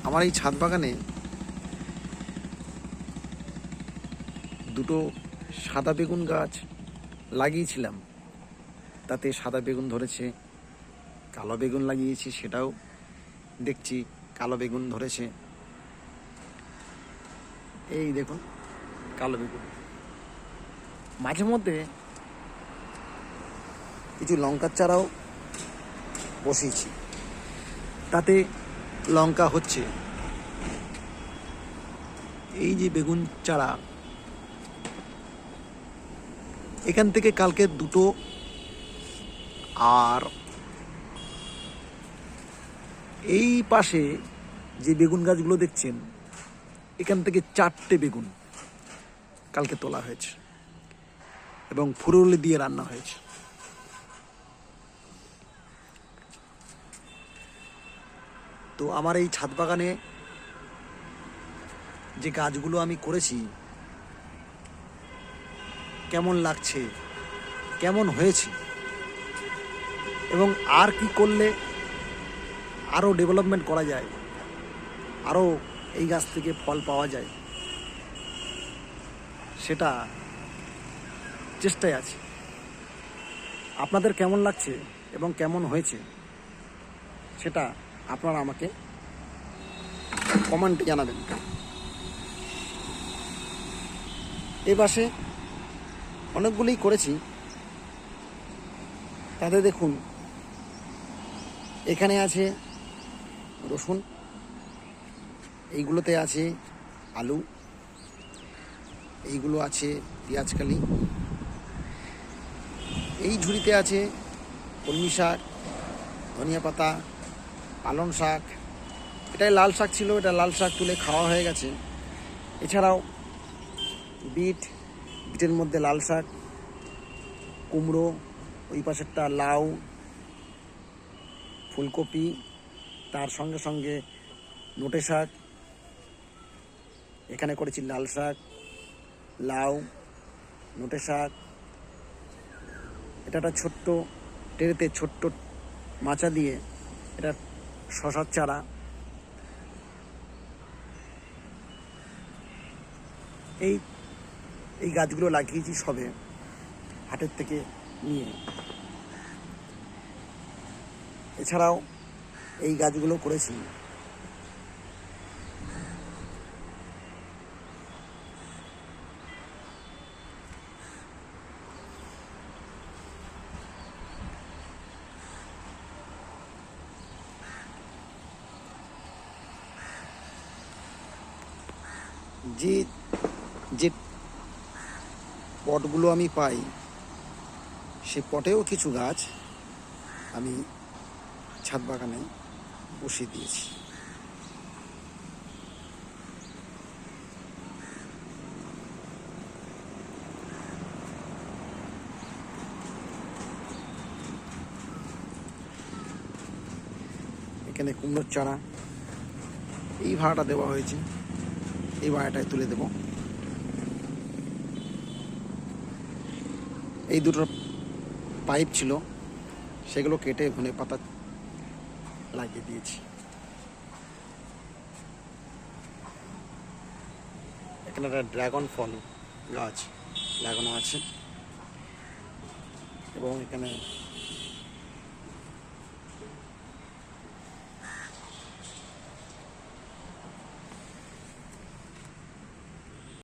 আমার এই ছাদ বাগানে দুটো সাদা বেগুন গাছ লাগিয়েছিলাম, তাতে সাদা বেগুন ধরেছে। কালো বেগুন লাগিয়েছি, সেটাও দেখছি কালো বেগুন ধরেছে। এই দেখুন কালো বেগুন। মাঝে মধ্যে কিছু লঙ্কার চারাও বসিয়েছি, তাতে লঙ্কা হচ্ছে। এই যে বেগুন চারা, এখান থেকে কালকে দুটো, আর এই পাশে যে বেগুন গাছগুলো দেখছেন, এখান থেকে 4টে বেগুন কালকে তোলা হয়েছে এবং ফুরুলি দিয়ে রান্না হয়েছে। তো আমার এই ছাদ বাগানে যে গাছগুলো আমি করেছি, কেমন লাগছে, কেমন হয়েছে, এবং আর কি করলে আরও ডেভেলপমেন্ট করা যায়, আরও এই গাছ থেকে ফল পাওয়া যায়, সেটা চেষ্টায় আছে। আপনাদের কেমন লাগছে এবং কেমন হয়েছে সেটা আপনারা আমাকে কমেন্টে জানাবেন। এই পাশে অনেকগুলোই করেছি, তাতে দেখুন এখানে আছে রসুন, এইগুলোতে আছে আলু, এইগুলো আছে পেঁয়াজকালি, এই ঝুড়িতে আছে কলমি শাক, ধনিয়া পাতা, পালং শাক। এটাই লাল শাক ছিল, এটা লাল শাক তুলে খাওয়া হয়ে গেছে। এছাড়াও বিটের মধ্যে লাল শাক, কুমড়ো, ওই পাশেরটা লাউ, ফুলকপি, তার সঙ্গে সঙ্গে নোটে শাক। এখানে করেছি লাল শাক, লাউ, নোটে শাক। এটা একটা ছোট্ট ট্রেতে ছোট্ট মাচা দিয়ে এটা শশার চারা। এই গাছগুলো লাগিয়েছি সবে হাটের থেকে নিয়ে। এছাড়াও এই গাছগুলো করেছি যে পটগুলো আমি পাই, সে পটেও কিছু গাছ আমি ছাদ বাগানে বসিয়ে দিয়েছি। এখানে কুমড়োর চারা, এই ভাড়াটা দেওয়া হয়েছে, এই ভাড়াটায় তুলে দেব। এই দুটো পাইপ ছিল, সেগুলো কেটে ধনে পাতা লাগিয়ে দিয়েছি। এখানে একটা ড্রাগন ফল গাছ লাগানো আছে এবং এখানে